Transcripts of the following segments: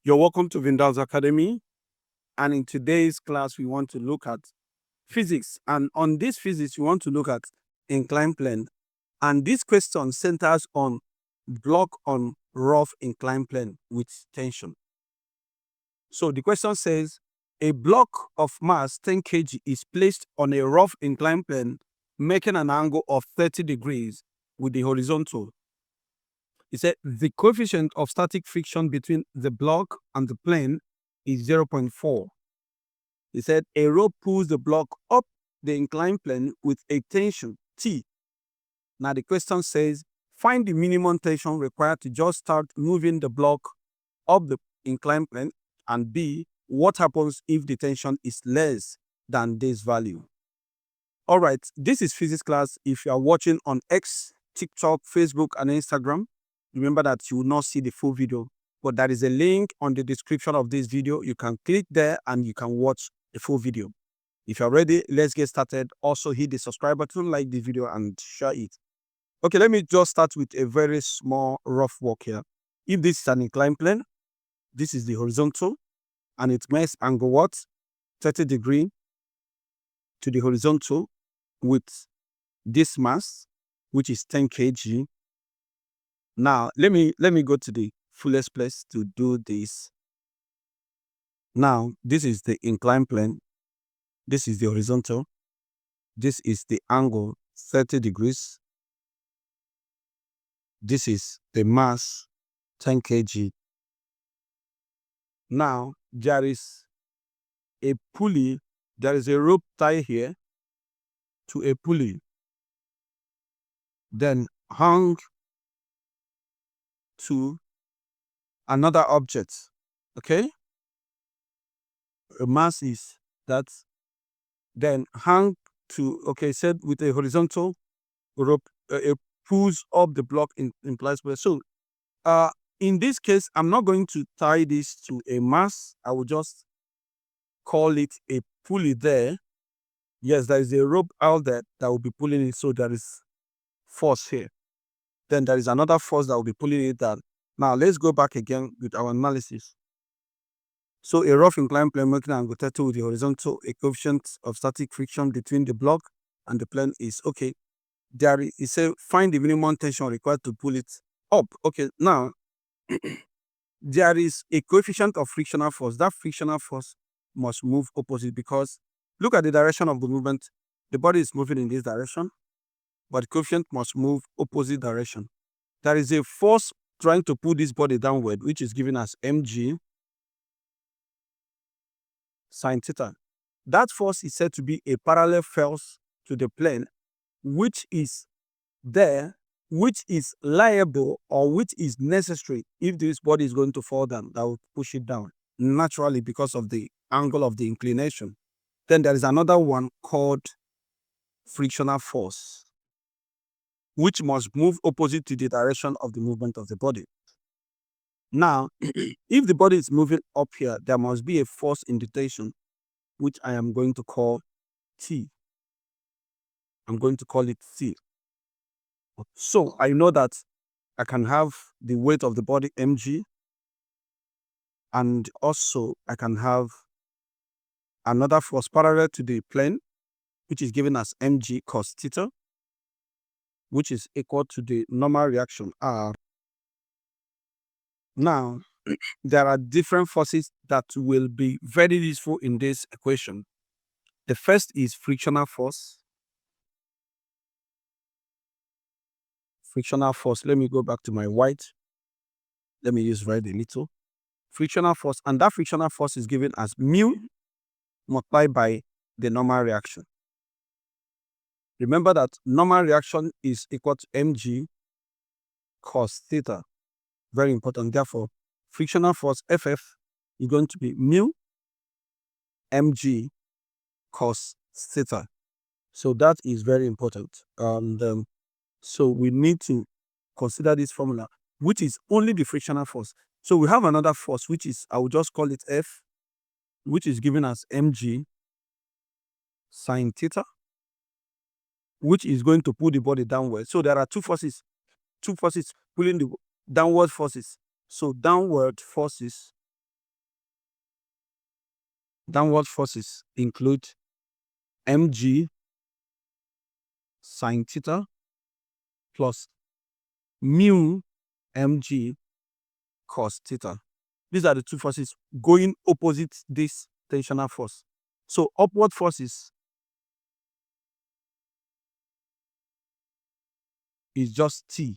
You're welcome to VINDAL'S Academy, and in today's class we want to look at physics, and on this physics we want to look at inclined plane, and this question centers on block on rough inclined plane with tension. So the question says a block of mass 10 kg is placed on a rough inclined plane making an angle of 30 degrees with the horizontal. It said the coefficient of static friction between the block and the plane is 0.4. It said a rope pulls the block up the inclined plane with a tension T. Now the question says find the minimum tension required to just start moving the block up the inclined plane, and B, what happens if the tension is less than this value. All right, this is physics class. If you are watching on X, TikTok, Facebook, and Instagram, remember that you will not see the full video, but there is a link on the description of this video. You can click there and you can watch the full video. If you're ready, let's get started. Also hit the subscribe button, like the video, and share it. Okay, let me just start with a very small rough work here. If this is an inclined plane, this is the horizontal, and it makes angle what? 30 degrees to the horizontal with this mass, which is 10 kg. Now, let me go to the fullest place to do this. Now, this is the inclined plane. This is the horizontal. This is the angle, 30 degrees. This is the mass, 10 kg. Now, there is a pulley. There is a rope tie here to a pulley. Then hung to another object, okay? A mass is that, then hung to, okay, said with a horizontal rope, it pulls up the block in place. So, in this case, I'm not going to tie this to a mass. I will just call it a pulley there. Yes, there is a rope out there that will be pulling it, so there is force here. Then there is another force that will be pulling it down. Now, let's go back again with our analysis. So, a rough inclined plane making an angle 30 with the horizontal, a coefficient of static friction between the block and the plane is, okay, there is a find the minimum tension required to pull it up. Okay, now, there is a coefficient of frictional force. That frictional force must move opposite, because look at the direction of the movement. The body is moving in this direction, but the coefficient must move opposite direction. There is a force trying to pull this body downward, which is given as mg sin theta. That force is said to be a parallel force to the plane, which is there, which is liable, or which is necessary if this body is going to fall down. That will push it down naturally because of the angle of the inclination. Then there is another one called frictional force, which must move opposite to the direction of the movement of the body. Now, if the body is moving up here, there must be a force in the tension, which I am going to call T. I'm going to call it T. So I know that I can have the weight of the body mg, and also I can have another force parallel to the plane, which is given as mg cos theta, which is equal to the normal reaction R. Now, there are different forces that will be very useful in this equation. The first is frictional force. Frictional force, let me go back to my white. Let me use red a little. Frictional force, and that frictional force is given as mu multiplied by the normal reaction. Remember that normal reaction is equal to mg cos theta. Very important. Therefore, frictional force FF is going to be mu mg cos theta. So that is very important. And so we need to consider this formula, which is only the frictional force. So we have another force, which is, I will just call it F, which is given as mg sin theta, which is going to pull the body downward. So there are two forces pulling the downward forces. So downward forces downward forces include mg sine theta plus mu mg cos theta. These are the two forces going opposite this tensional force. So upward forces is just T.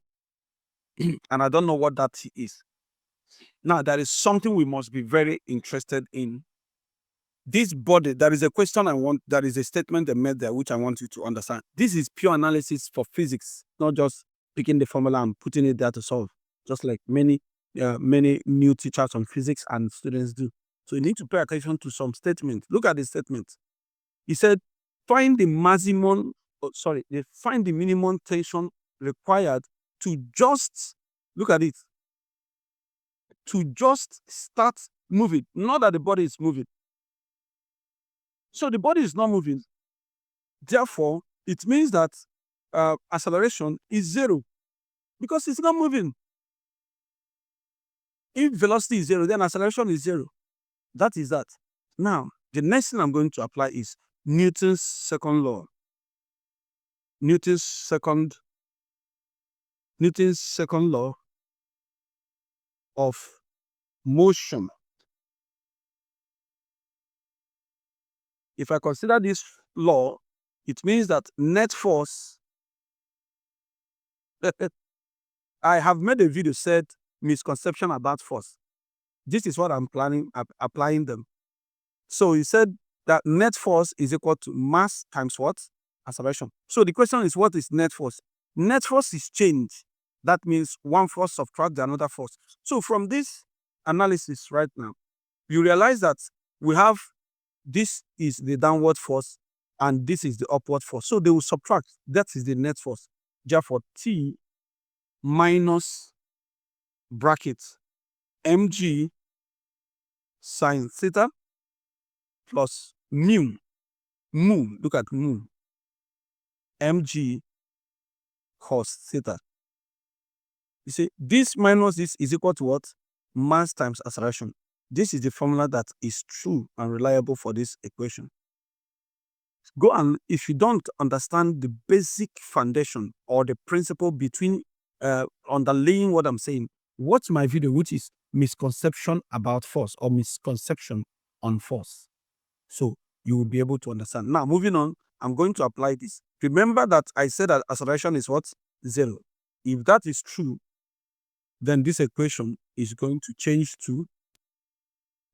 And I don't know what that T is. Now, there is something we must be very interested in. This body, there is a question there is a statement they made there which I want you to understand. This is pure analysis for physics, not just picking the formula and putting it there to solve, just like many new teachers on physics and students do. So you need to pay attention to some statement. Look at the statement. He said, find the minimum tension required to just, look at it, to just start moving, not that the body is moving. So the body is not moving. Therefore, it means that acceleration is 0 because it's not moving. If velocity is 0, then acceleration is 0. That is that. Now, the next thing I'm going to apply is Newton's second law. Newton's second law of motion. If I consider this law, it means that net force, I have made a video said misconception about force. This is what I'm planning applying them. So he said that net force is equal to mass times what? Acceleration. So the question is, what is net force? Net force is change. That means one force subtract the another force. So from this analysis right now, you realize that we have this is the downward force and this is the upward force. So they will subtract. That is the net force. Therefore, T minus bracket mg sine theta plus mu, look at mu, mg cos theta. You see, this minus this is equal to what? Mass times acceleration. This is the formula that is true and reliable for this equation. Go and, if you don't understand the basic foundation or the principle between underlaying what I'm saying, watch my video, which is misconception about force or misconception on force. So you will be able to understand. Now, moving on, I'm going to apply this. Remember that I said that acceleration is what? 0. If that is true, then this equation is going to change to,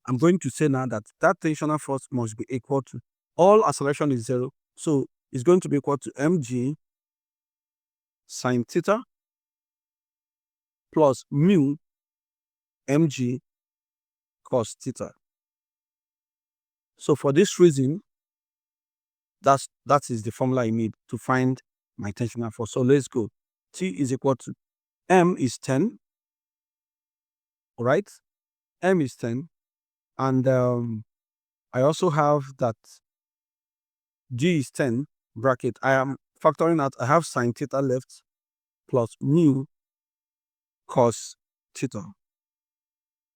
I'm going to say now that that tensional force must be equal to, all acceleration is 0. So it's going to be equal to mg sine theta plus mu mg cos theta. So for this reason, that is the formula I need to find my tensional force. So let's go. T is equal to, M is 10, right? M is 10. And I also have that G is 10, bracket. I am factoring out, I have sine theta left plus mu cos theta.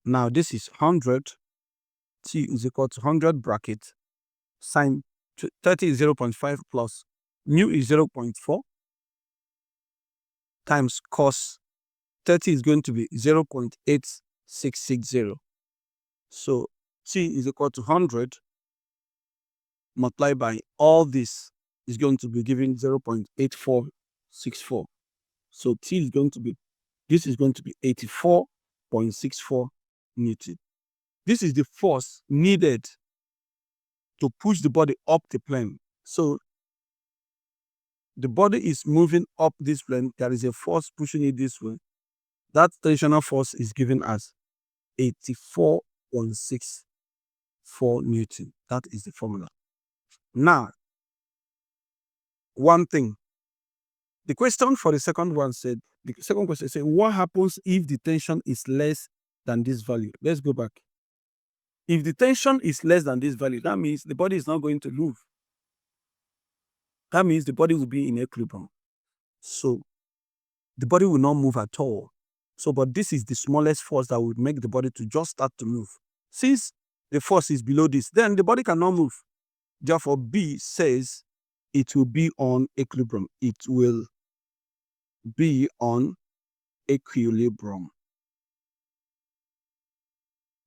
Now this is 100. T is equal to 100 bracket. Sine 30 is 0.5 plus mu is 0.4 times cos 30 is going to be 0.8660. So T is equal to 100 multiplied by all this is going to be giving 0.8464. So T is going to be, this is going to be 84.64 Newton. This is the force needed to push the body up the plane. So the body is moving up this plane. There is a force pushing it this way. That tensional force is given as 84.64 Newton. That is the formula. Now, one thing. The question for the second one said, the second question said, what happens if the tension is less than this value? Let's go back. If the tension is less than this value, that means the body is not going to move. That means the body will be in equilibrium. So the body will not move at all. So, but this is the smallest force that would make the body to just start to move. Since the force is below this, then the body cannot move. Therefore, B says it will be on equilibrium. It will be on equilibrium.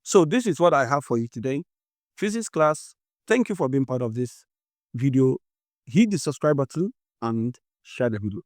So this is what I have for you today. Physics class, thank you for being part of this video. Hit the subscribe button and share the video.